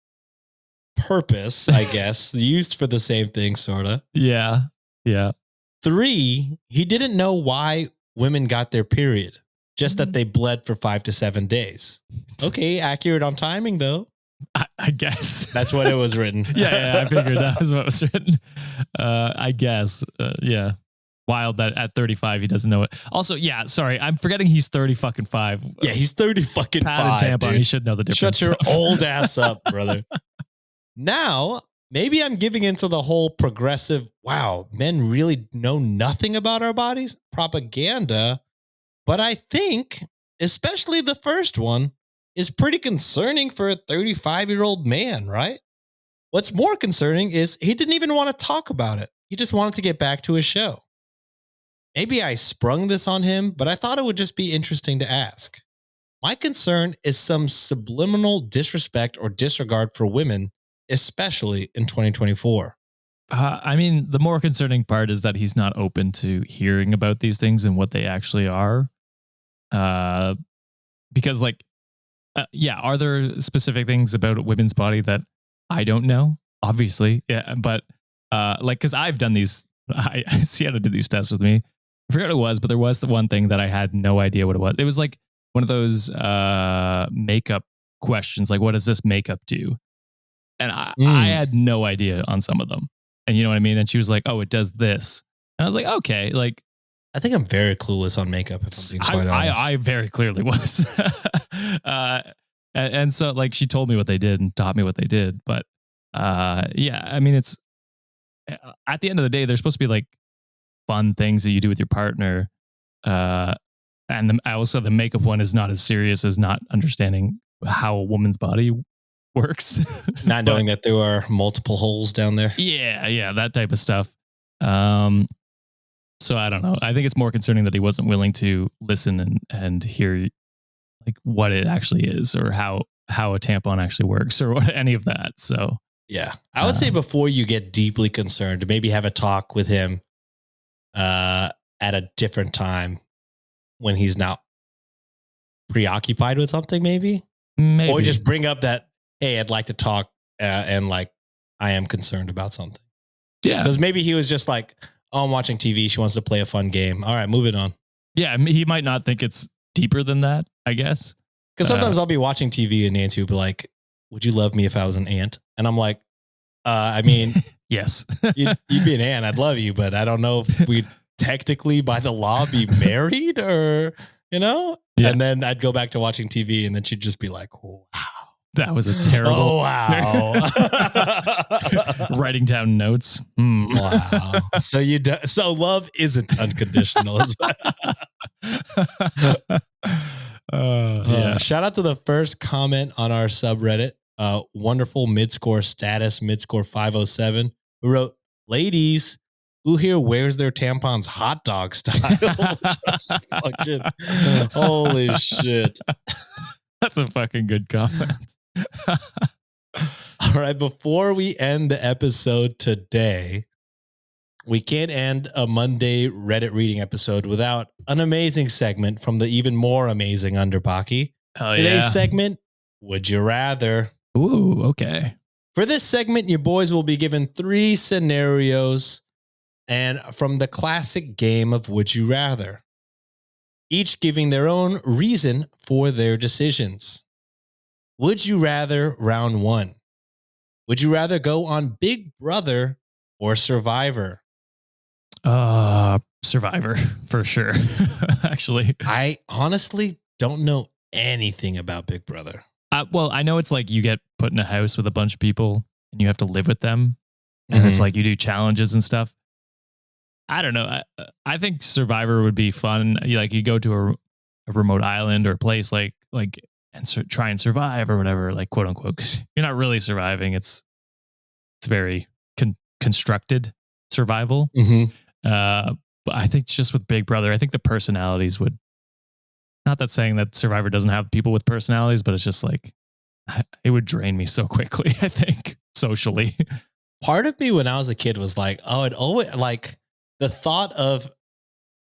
purpose, I guess, used for the same thing, sort of. Yeah. Yeah. 3, he didn't know why women got their period, just that they bled for 5 to 7 days. Okay, accurate on timing, though. I guess. That's what it was written. yeah, I figured that was what was written. I guess. Yeah. Wild that at 35 he doesn't know it. Also, yeah, sorry, I'm forgetting he's 30 fucking 5. Yeah, he's 30 fucking Pad 5, and tampon, dude. he should know the difference. Shut your old ass up, brother. Now, maybe I'm giving into the whole progressive, wow, men really know nothing about our bodies propaganda. But I think, especially the first one, is pretty concerning for a 35-year-old man, right? What's more concerning is he didn't even want to talk about it. He just wanted to get back to his show. Maybe I sprung this on him, but I thought it would just be interesting to ask. My concern is some subliminal disrespect or disregard for women, especially in 2024. I mean, the more concerning part is that he's not open to hearing about these things and what they actually are. Because like, yeah, are there specific things about a women's body that I don't know? Obviously. Yeah. But like, cause I've done these, Sienna did these tests with me. I forgot what it was, but there was the one thing that I had no idea what it was. It was like one of those makeup questions. Like, what does this makeup do? And I had no idea on some of them. And you know what I mean? And she was like, oh, it does this. And I was like, okay, like, I think I'm very clueless on makeup, if I'm being quite honest. I very clearly was. And so like she told me what they did and taught me what they did. But yeah, I mean, it's at the end of the day, they're supposed to be like fun things that you do with your partner. And also the makeup one is not as serious as not understanding how a woman's body works. Not knowing that there are multiple holes down there. Yeah, that type of stuff. So I don't know. I think it's more concerning that he wasn't willing to listen and hear like what it actually is or how a tampon actually works or what, any of that. So yeah, I would say before you get deeply concerned, maybe have a talk with him at a different time when he's not preoccupied with something, maybe. Maybe. Or just bring up that, hey, I'd like to talk and like I am concerned about something. Yeah. Because maybe he was just like, oh, I'm watching TV. She wants to play a fun game. All right, move it on. Yeah, he might not think it's deeper than that, I guess. Because sometimes I'll be watching TV and Nancy will be like, would you love me if I was an ant? And I'm like, I mean, yes. you'd be an ant. I'd love you, but I don't know if we'd technically by the law be married or, you know? Yeah. And then I'd go back to watching TV and then she'd just be like, wow. That was a terrible. Oh, wow. Writing down notes. Wow. So love isn't unconditional as well. Yeah. Shout out to the first comment on our subreddit. Wonderful midscore status, midscore 507, who wrote, ladies, who here wears their tampons hot dog style? Just fucking, holy shit. That's a fucking good comment. All right. Before we end the episode today, we can't end a Monday Reddit reading episode without an amazing segment from the even more amazing Underpocky. Oh, Today's segment, Would You Rather? Ooh, okay. For this segment, your boys will be given 3 scenarios and from the classic game of Would You Rather, each giving their own reason for their decisions. Would you rather round 1? Would you rather go on Big Brother or Survivor? Survivor for sure. Actually, I honestly don't know anything about Big Brother. well, I know it's like you get put in a house with a bunch of people and you have to live with them, and it's like you do challenges and stuff. I don't know. I think Survivor would be fun. You go to a remote island or place and try and survive or whatever, like quote unquote. 'Cause you're not really surviving. It's very constructed survival. But I think just with Big Brother, I think the personalities would. Not that saying that Survivor doesn't have people with personalities, but it's just like it would drain me so quickly. I think socially. Part of me when I was a kid was like, oh, it always like the thought of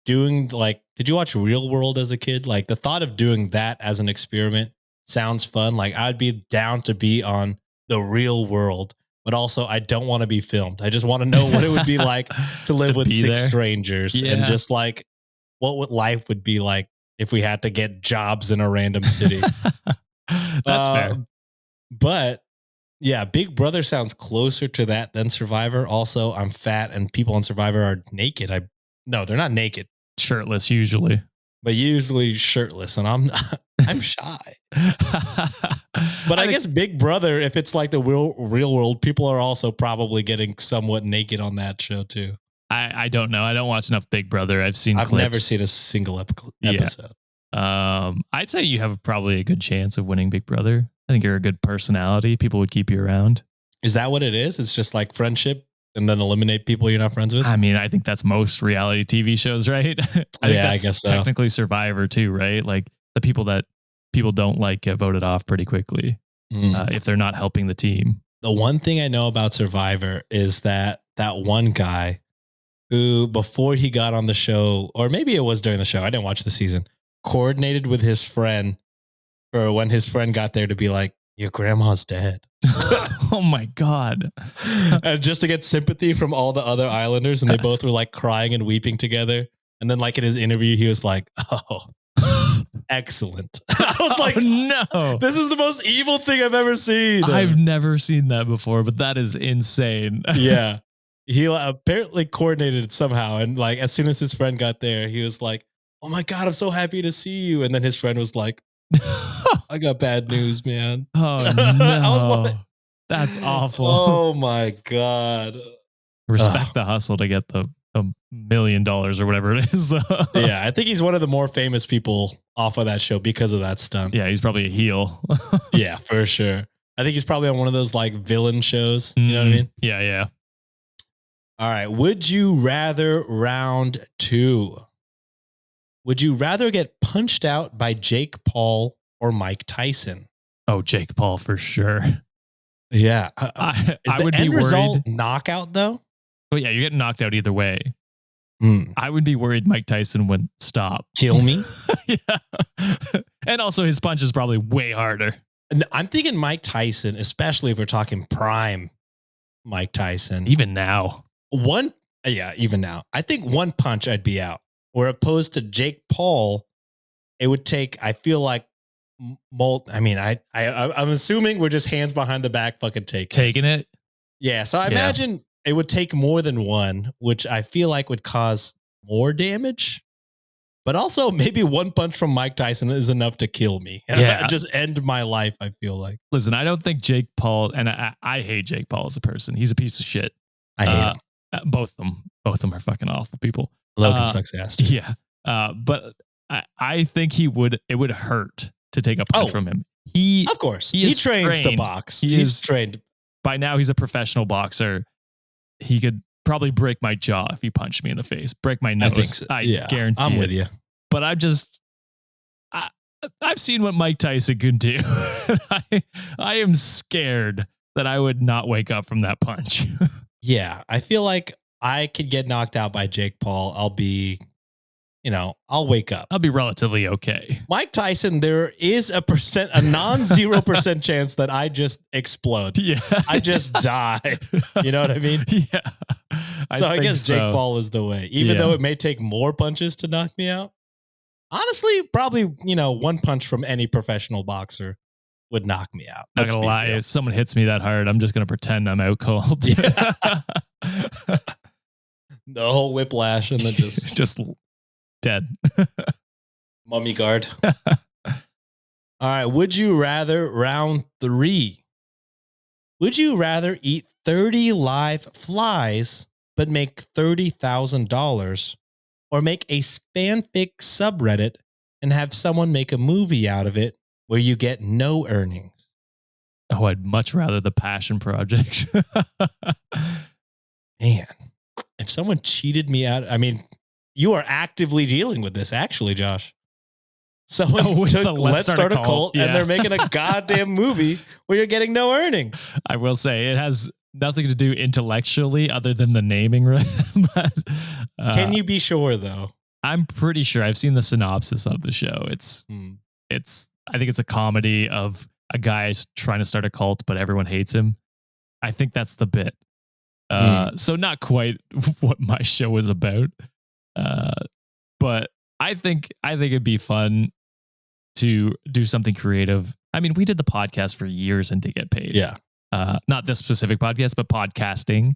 doing like, did you watch Real World as a kid? Like the thought of doing that as an experiment sounds fun. Like I'd be down to be on the real world, but also I don't want to be filmed. I just want to know what it would be like to live with 6 strangers and just like what life would be like if we had to get jobs in a random city. That's fair. But yeah, Big Brother sounds closer to that than Survivor. Also, I'm fat and people on Survivor are naked. No, they're not naked. Shirtless usually. But usually shirtless, and I'm shy. But I guess Big Brother, if it's like the real world, people are also probably getting somewhat naked on that show too. I don't know. I don't watch enough Big Brother. I've clips. Never seen a single episode. Yeah. I'd say you have probably a good chance of winning Big Brother. I think you're a good personality. People would keep you around. Is that what it is? It's just like friendship and then eliminate people you're not friends with? I mean, I think that's most reality TV shows, right? I guess so. Technically Survivor too, right? Like the people that people don't like get voted off pretty quickly if they're not helping the team. The one thing I know about Survivor is that one guy who, before he got on the show, or maybe it was during the show, I didn't watch the season, coordinated with his friend for when his friend got there to be like, your grandma's dead. Oh my God. And just to get sympathy from all the other Islanders. And they both were like crying and weeping together. And then like in his interview, he was like, oh, excellent. I was like, no, this is the most evil thing I've ever seen. I've never seen that before, but that is insane. Yeah. He apparently coordinated it somehow. And like, as soon as his friend got there, he was like, oh my God, I'm so happy to see you. And then his friend was like, I got bad news, man. Oh no. I was like, that's awful. Oh my God. Respect the hustle to get the $1 million or whatever it is. Yeah, I think he's one of the more famous people off of that show because of that stunt. Yeah, he's probably a heel. Yeah, for sure. I think he's probably on one of those like villain shows. You know what I mean? Yeah, yeah. All right. Would you rather round 2? Would you rather get punched out by Jake Paul or Mike Tyson? Oh, Jake Paul for sure. Yeah. Is the would end be result worried. knockout though? Oh yeah, you're getting knocked out either way. I would be worried Mike Tyson would stop. Kill me? Yeah. And also his punch is probably way harder. And I'm thinking Mike Tyson, especially if we're talking prime Mike Tyson. Even now. Even now. I think one punch I'd be out. Where opposed to Jake Paul, it would take, I feel like, I'm assuming we're just hands behind the back fucking taking it. Yeah. So I imagine it would take more than one, which I feel like would cause more damage. But also maybe one punch from Mike Tyson is enough to kill me. And just end my life, I feel like. Listen, I don't think Jake Paul, and I hate Jake Paul as a person. He's a piece of shit. I hate him. Both of them are fucking awful people. Logan sucks ass too. Yeah. But I think it would hurt to take a punch from him. Of course. He trains to box. He's trained. By now he's a professional boxer. He could probably break my jaw if he punched me in the face. Break my nose. I think so. I guarantee I'm with you. But I've seen what Mike Tyson can do. I am scared that I would not wake up from that punch. Yeah, I feel like I could get knocked out by Jake Paul. I'll wake up. I'll be relatively okay. Mike Tyson, there is a non-0% chance that I just explode. Yeah. I just die. You know what I mean? Yeah. I guess Jake Paul is the way, even though it may take more punches to knock me out. Honestly, probably, one punch from any professional boxer would knock me out. Not gonna lie, if someone hits me that hard, I'm just gonna pretend I'm out cold. Yeah. The whole whiplash and then just dead. Mummy guard. All right. Would you rather round 3? Would you rather eat 30 live flies but make $30,000, or make a fanfic subreddit and have someone make a movie out of it where you get no earnings? Oh, I'd much rather the passion project. Man, if someone cheated me out, you are actively dealing with this, actually, Josh. Someone took Let's Start a Cult and they're making a goddamn movie where you're getting no earnings. I will say it has nothing to do intellectually other than the naming. But, can you be sure, though? I'm pretty sure. I've seen the synopsis of the show. I think it's a comedy of a guy trying to start a cult, but everyone hates him. I think that's the bit. So not quite what my show is about. But I think it'd be fun to do something creative. I mean, we did the podcast for years and to get paid. Yeah. Not this specific podcast, but podcasting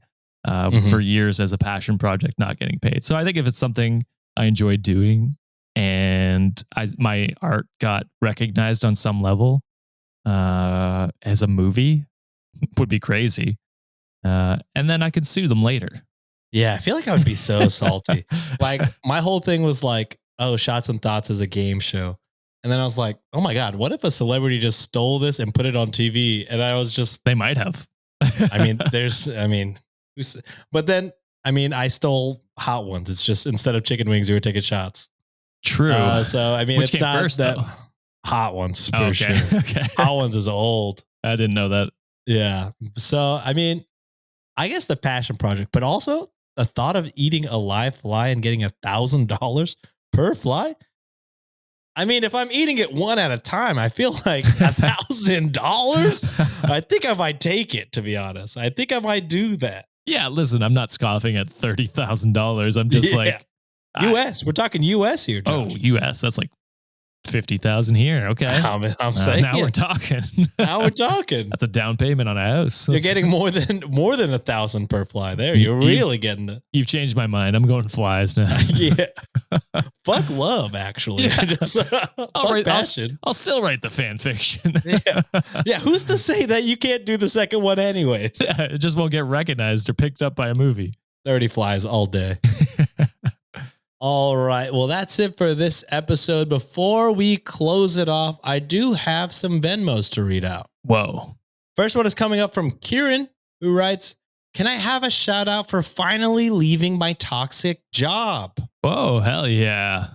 for years as a passion project, not getting paid. So I think if it's something I enjoy doing and my art got recognized on some level as a movie, would be crazy. And then I could sue them later. Yeah, I feel like I would be so salty. Like, my whole thing was like, oh, Shots and Thoughts is a game show. And then I was like, oh my God, what if a celebrity just stole this and put it on TV? And I was just... They might have. But then, I stole Hot Ones. It's just, instead of chicken wings, you were taking shots. True. Which it's not first, that... Though? Hot Ones, for sure. Okay. Hot Ones is old. I didn't know that. Yeah. So, I guess the passion project, but also the thought of eating a live fly and getting $1,000 per fly. If I'm eating it one at a time, I feel like $1,000. I think I might take it, to be honest. I think I might do that. Yeah, listen, I'm not scoffing at $30,000. I'm just like US. We're talking US here, Josh. Oh, US. That's like 50,000 here. Okay. I'm saying now we're talking. Now we're talking. That's a down payment on a house. You're getting more than 1,000 per fly there. You're really getting it. You've changed my mind. I'm going flies now. Yeah. Fuck love, actually. Yeah. Fuck passion. I'll still write the fan fiction. Yeah. Who's to say that you can't do the second one anyways? It just won't get recognized or picked up by a movie. 30 flies all day. All right. Well, that's it for this episode. Before we close it off, I do have some Venmos to read out. Whoa. First one is coming up from Kieran, who writes, "Can I have a shout out for finally leaving my toxic job?" Whoa, hell yeah.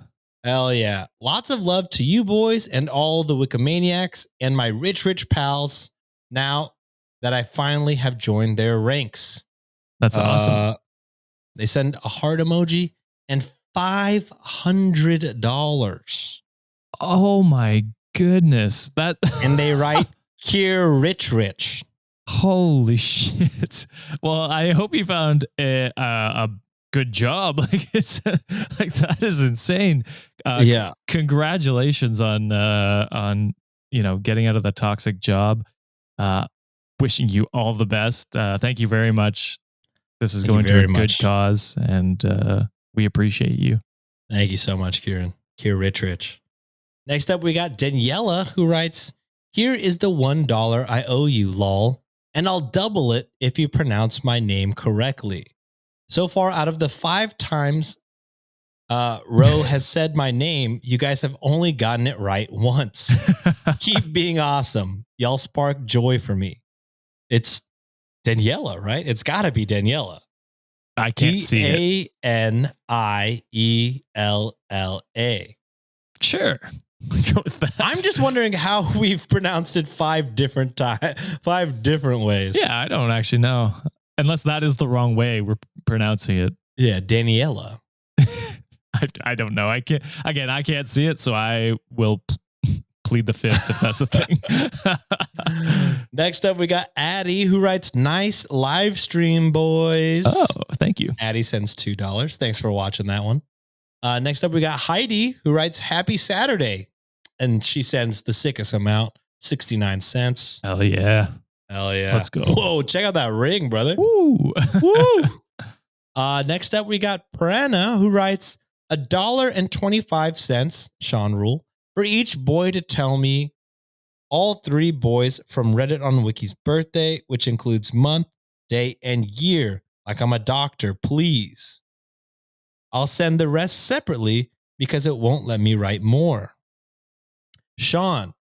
Hell yeah. Lots of love to you boys and all the Wikimaniacs and my rich pals now that I finally have joined their ranks. That's awesome. They send a heart emoji and $500. Oh my goodness. And they write, Kier Rich. Holy shit. Well, I hope you found a good job. Like it's like that is insane. Yeah. Congratulations on getting out of the toxic job. Wishing you all the best. Thank you very much. This is going to a good cause, and we appreciate you. Thank you so much, Kieran. Kier Rich. Next up, we got Daniela, who writes, "Here is the $1 I owe you, lol, and I'll double it if you pronounce my name correctly. So far, out of the 5 times Ro has said my name, you guys have only gotten it right once. Keep being awesome. Y'all spark joy for me." It's Daniela, right? It's got to be Daniela. I can't see it. Daniella. Sure. Go with that. I'm just wondering how we've pronounced it 5 different ways. Yeah, I don't actually know. Unless that is the wrong way we're pronouncing it. Yeah, Daniela. I don't know. I can't see it, so I will plead the fifth if that's a thing. Next up, we got Addie, who writes, "Nice live stream, boys." Oh, thank you. Addie sends $2. Thanks for watching that one. Next up, we got Heidi, who writes, "Happy Saturday." And she sends the sickest amount, 69 cents. Hell yeah. Hell yeah. Let's go. Whoa, check out that ring, brother. Woo. Woo. Next up, we got Prana, who writes, $1.25, Sean Rule, for each boy to tell me all 3 boys from Reddit on Wiki's birthday, which includes month, day, and year. Like I'm a doctor, please. I'll send the rest separately because it won't let me write more. Sean,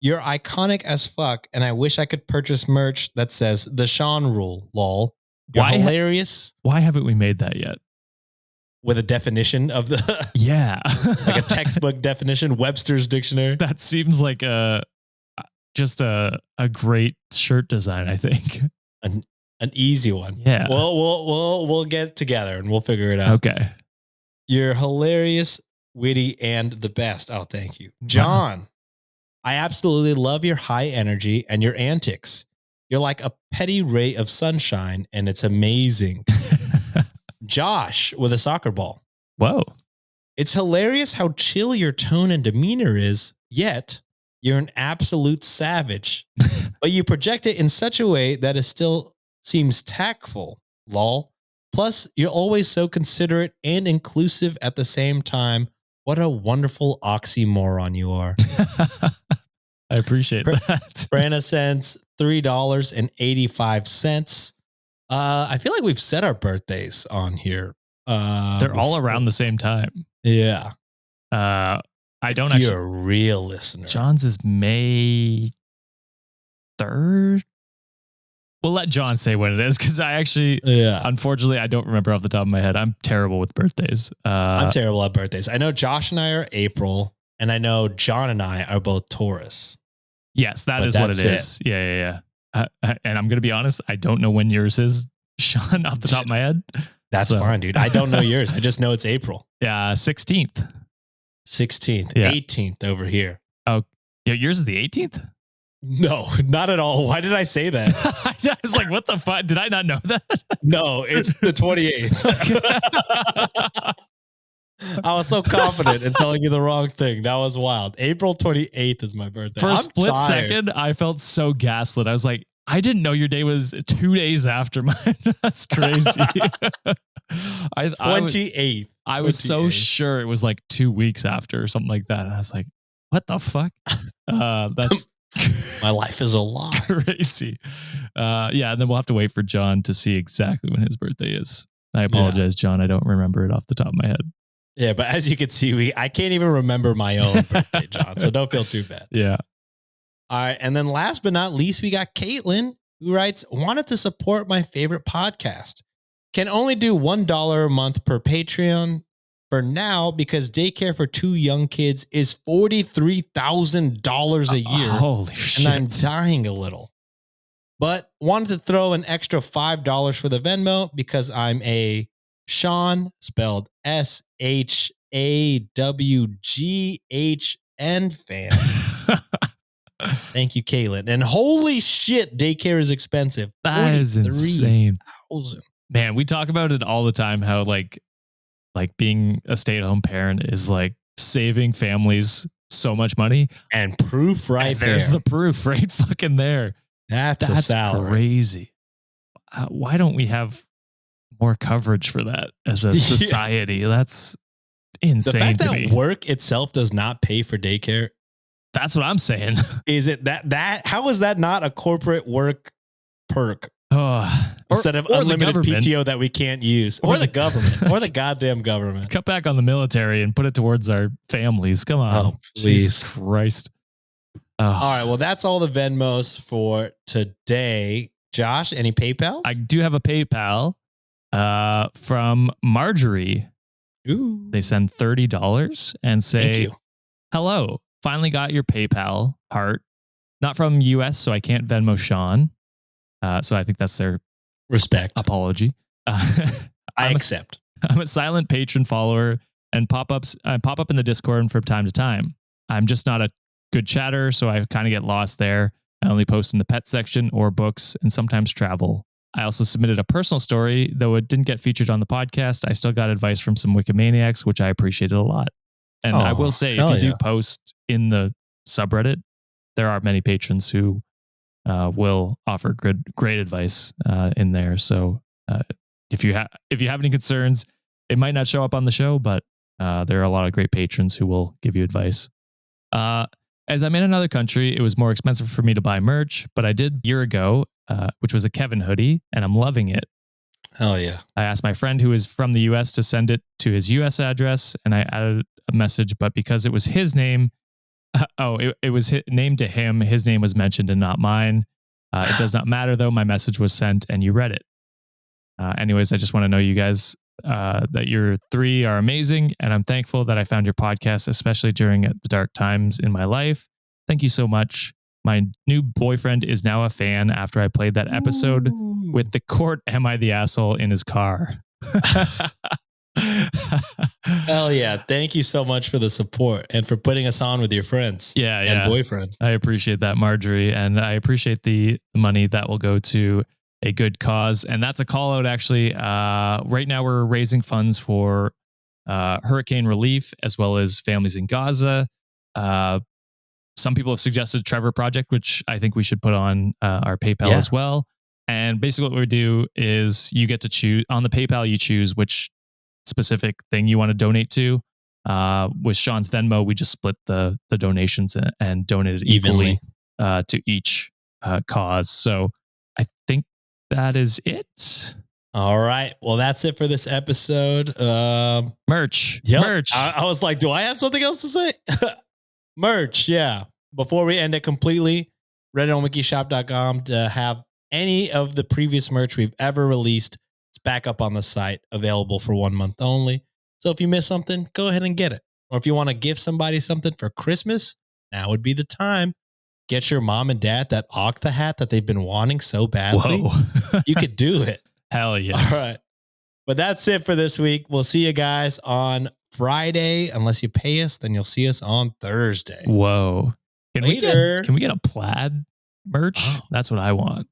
you're iconic as fuck, and I wish I could purchase merch that says the Sean Rule, lol. You're hilarious. Why haven't we made that yet? With a definition of the... Yeah. Like a textbook definition, Webster's dictionary. That seems like just a great shirt design, I think. An easy one. Yeah. We'll get together and we'll figure it out. Okay. You're hilarious, witty, and the best. Oh, thank you. John, I absolutely love your high energy and your antics. You're like a petty ray of sunshine, and it's amazing. Josh with a soccer ball. Whoa. It's hilarious how chill your tone and demeanor is, yet you're an absolute savage. But you project it in such a way that it still seems tactful. Lol. Plus, you're always so considerate and inclusive at the same time. What a wonderful oxymoron you are. I appreciate that. Brana sends $3.85. I feel like we've said our birthdays on here. They're all around the same time. Yeah. I don't actually. You're a real listener. John's is May 3rd. We'll let John say when it is, because unfortunately, I don't remember off the top of my head. I'm terrible with birthdays. I'm terrible at birthdays. I know Josh and I are April, and I know John and I are both Taurus. Yes, that's what it is. Yeah. And I'm going to be honest, I don't know when yours is, Sean, off the top of my head. That's fine, dude. I don't know yours. I just know it's April. Yeah, 16th. 16th. Yeah. 18th over here. Oh, yeah, yours is the 18th? No, not at all. Why did I say that? I was like, what the fuck? Did I not know that? No, it's the 28th. I was so confident in telling you the wrong thing. That was wild. April 28th is my birthday. For a split second, I felt so gaslit. I was like, I didn't know your day was 2 days after mine. That's crazy. 28th. I was so sure it was like 2 weeks after or something like that. And I was like, what the fuck? That's my life is a lie. Crazy. Yeah, and then we'll have to wait for John to see exactly when his birthday is. I apologize, John. I don't remember it off the top of my head. Yeah, but as you can see, I can't even remember my own birthday, John. So don't feel too bad. Yeah. All right. And then last but not least, we got Caitlin, who writes, wanted to support my favorite podcast. Can only do $1 a month per Patreon for now because daycare for 2 young kids is $43,000 a year. Holy shit. And I'm dying a little. But wanted to throw an extra $5 for the Venmo because I'm a Sean, spelled SHAWGHN fan. Thank you, Kaylin. And holy shit, daycare is expensive. That is insane. 43,000. Man, we talk about it all the time, how like being a stay-at-home parent is like saving families so much money. And proof right there. There's the proof right fucking there. That's a salary. Crazy. Why don't we have more coverage for that as a society? That's insane. The fact to that me. work itself does not pay for daycare. That's what I'm saying. Is it that how is that not a corporate work perk? Instead of unlimited PTO that we can't use, or the government, or the goddamn government. Cut back on the military and put it towards our families. Come on. Oh, please. Jesus Christ. Oh. All right. Well, that's all the Venmos for today. Josh, any PayPals? I do have a PayPal from Marjorie. Ooh. They send $30 and say, hello, finally got your PayPal heart. Not from US, so I can't Venmo Sean. So I think that's their respect apology. I accept. I'm a silent patron follower and pop up in the Discord from time to time. I'm just not a good chatter, so I kind of get lost there. I only post in the pet section or books and sometimes travel. I also submitted a personal story, though it didn't get featured on the podcast. I still got advice from some Wikimaniacs, which I appreciated a lot. And I will say, if you do post in the subreddit, there are many patrons who will offer great advice in there. So if you have any concerns, it might not show up on the show, but there are a lot of great patrons who will give you advice. As I'm in another country, it was more expensive for me to buy merch, but I did a year ago, which was a Kevin hoodie, and I'm loving it. Hell yeah. I asked my friend who is from the US to send it to his US address, and I added a message, but because it was his name, it was named to him, his name was mentioned and not mine. It does not matter, though. My message was sent, and you read it. Anyways, I just want to know you guys that your three are amazing, and I'm thankful that I found your podcast, especially during the dark times in my life. Thank you so much. My new boyfriend is now a fan after I played that episode with the court Am I the Asshole in his car. Hell yeah. Thank you so much for the support and for putting us on with your friends. And boyfriend. I appreciate that, Marjorie. And I appreciate the money that will go to a good cause. And that's a call out, actually. Right now, we're raising funds for hurricane relief as well as families in Gaza. Some people have suggested Trevor Project, which I think we should put on our PayPal as well. And basically what we do is you get to choose on the PayPal, you choose which specific thing you want to donate to. With Sean's Venmo, we just split the donations and donated evenly to each cause. So I think that is it. All right. Well, that's it for this episode. Merch. Yep. Merch. I was like, do I have something else to say? Merch. Yeah. Before we end it completely, reddit.wikishop.com to have any of the previous merch we've ever released. It's back up on the site, available for 1 month only. So if you miss something, go ahead and get it. Or if you want to give somebody something for Christmas, now would be the time. Get your mom and dad that Octa hat that they've been wanting so badly. Whoa. You could do it. Hell yes. All right. But that's it for this week. We'll see you guys on Friday. Unless you pay us, then you'll see us on Thursday. Whoa. Can Later. we get a plaid merch? Oh. That's what I want.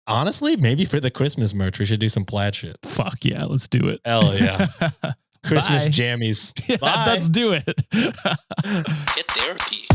Honestly, maybe for the Christmas merch, we should do some plaid shit. Fuck yeah, let's do it. Hell yeah. Christmas jammies. Yeah, let's do it. Get therapy.